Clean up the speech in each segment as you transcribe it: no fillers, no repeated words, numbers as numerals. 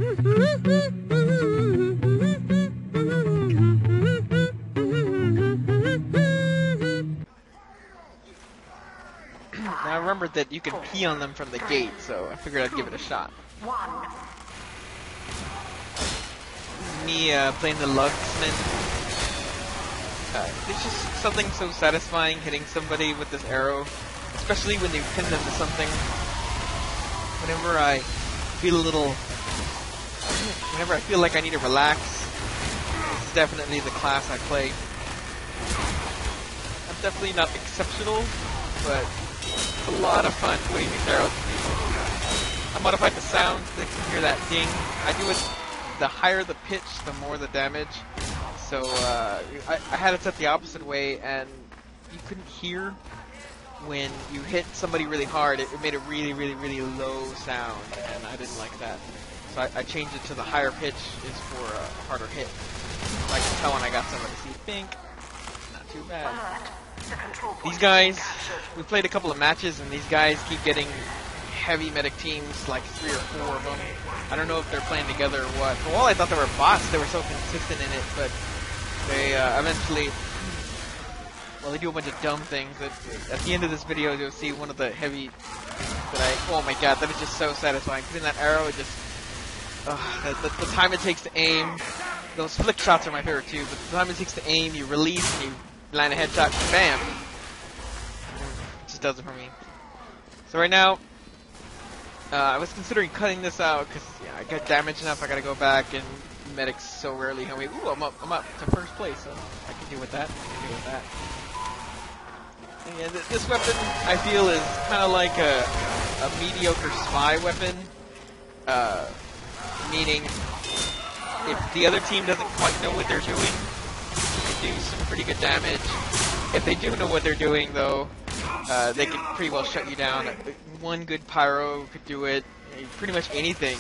Now I remembered that you can pee on them from the gate, so I figured I'd give it a shot. Me playing the LucksMen. There's just something so satisfying hitting somebody with this arrow, especially when you pin them to something. Whenever I feel like I need to relax, it's definitely the class I play. I'm definitely not exceptional, but it's a lot of fun putting these arrows to people. I modified the sound so they can hear that ding. I do it, the higher the pitch, the more the damage. So I had it set the opposite way, and you couldn't hear when you hit somebody really hard. It made a really, really, really low sound, and I didn't like that. So I changed it to the higher pitch is for a harder hit. So I can tell when I got somebody. See, pink, not too bad. These guys, we played a couple of matches, and these guys keep getting heavy medic teams, like 3 or 4 of them. I don't know if they're playing together or what. For a while I thought they were bots, they were so consistent in it, but they eventually, well, they do a bunch of dumb things. At the end of this video, you'll see one of the heavy that oh my god, that is just so satisfying. Putting that arrow, it just, the time it takes to aim, those flick shots are my favorite too, but the time it takes to aim, you release, and you land a headshot, bam! It just does it for me. So right now, I was considering cutting this out, because I got damaged enough, I gotta go back, and medics so rarely help me. Ooh, I'm up to first place, so I can deal with that. Yeah, this weapon, I feel, is kind of like a mediocre spy weapon. Meaning, if the other team doesn't quite know what they're doing, you can do some pretty good damage. If they do know what they're doing, though, they can pretty well shut you down. One good pyro could do it. Pretty much anything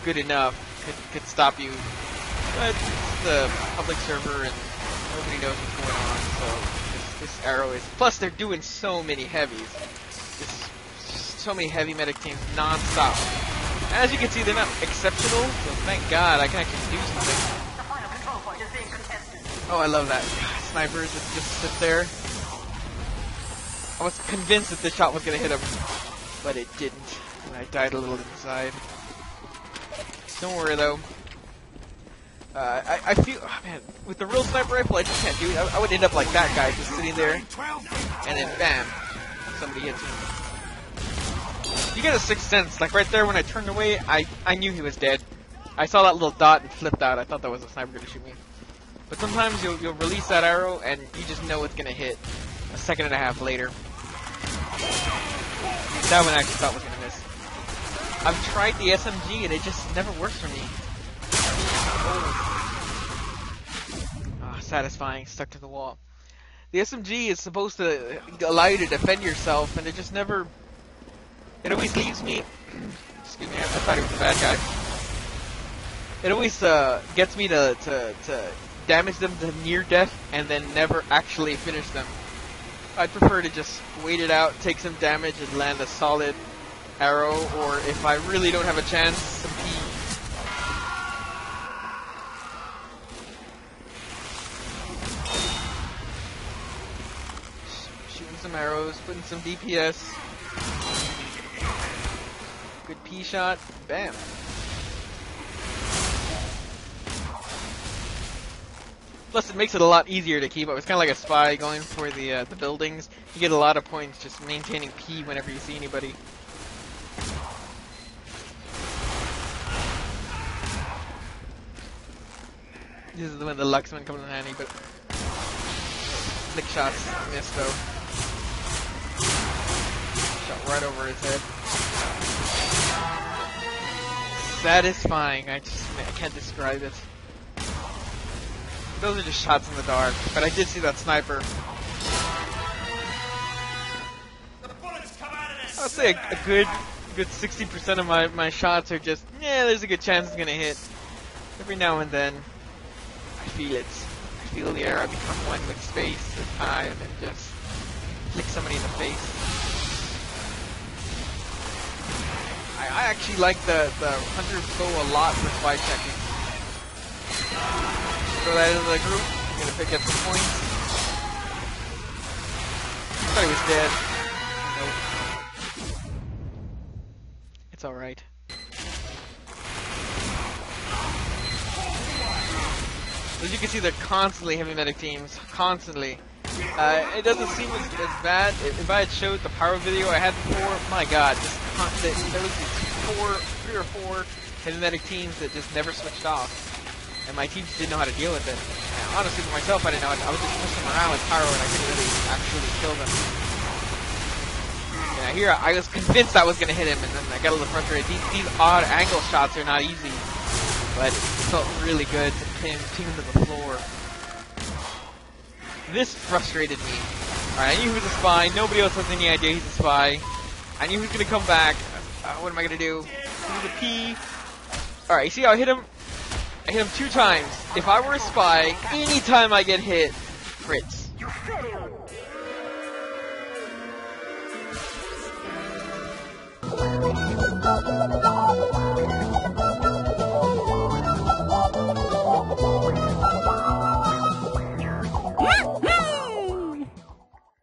good enough could stop you. But it's the public server and nobody knows what's going on, so this arrow is... Plus, they're doing so many heavies. So many heavy medic teams non-stop. As you can see, they're not exceptional, so thank God I can actually do something. Oh, I love that. Snipers that just sit there. I was convinced that this shot was going to hit him, but it didn't. And I died a little inside. Don't worry, though. I feel, oh man, with the real sniper rifle, I just can't do it. I would end up like that guy, just sitting there, and then bam, somebody hits me. You get a sixth sense. Like right there when I turned away, I knew he was dead. I saw that little dot and flipped out. I thought that was a sniper going to shoot me. But sometimes you'll release that arrow and you just know it's going to hit a second and a half later. That one I actually thought was going to miss. I've tried the SMG and it just never works for me. Oh, satisfying, stuck to the wall. The SMG is supposed to allow you to defend yourself, and it just never... It always leaves me... Excuse me, I thought he was a bad guy. It always gets me to damage them to near death, and then never actually finish them. I'd prefer to just wait it out, take some damage, and land a solid arrow, or if I really don't have a chance, some pea. Shooting some arrows, putting some DPS. Good P shot, bam. Plus, it makes it a lot easier to keep up. It's kind of like a spy going for the buildings. You get a lot of points just maintaining P whenever you see anybody. This is when the LucksMen comes in handy, but flick shots missed though. Shot right over his head. Satisfying. I can't describe it. Those are just shots in the dark, but I did see that sniper. I would say a good 60% of my shots are just, yeah, there's a good chance it's gonna hit. Every now and then, I feel it. I feel the air. I become one with space and time, and just flick somebody in the face. I actually like the Hunter's bow a lot for spy checking. Throw that into the group. I'm gonna pick up some points. I thought he was dead. Nope. It's alright. As you can see, they're constantly heavy medic teams. Constantly. It doesn't seem as bad. If I had showed the power video I had before, my god, just there was three or four heavy medic teams that just never switched off. And my team didn't know how to deal with it. And honestly, for myself, I didn't know. I was just pushing them around with pyro and I couldn't really actually kill them. Yeah, here I was convinced I was going to hit him, and then I got a little frustrated. These odd angle shots are not easy, but it felt really good to pin him to the floor. This frustrated me. Alright, I knew he was a spy. Nobody else has any idea he's a spy. I knew he was going to come back. What am I going to do? The P. Alright, you see how I hit him? I hit him 2 times. If I were a spy, anytime I get hit, crits.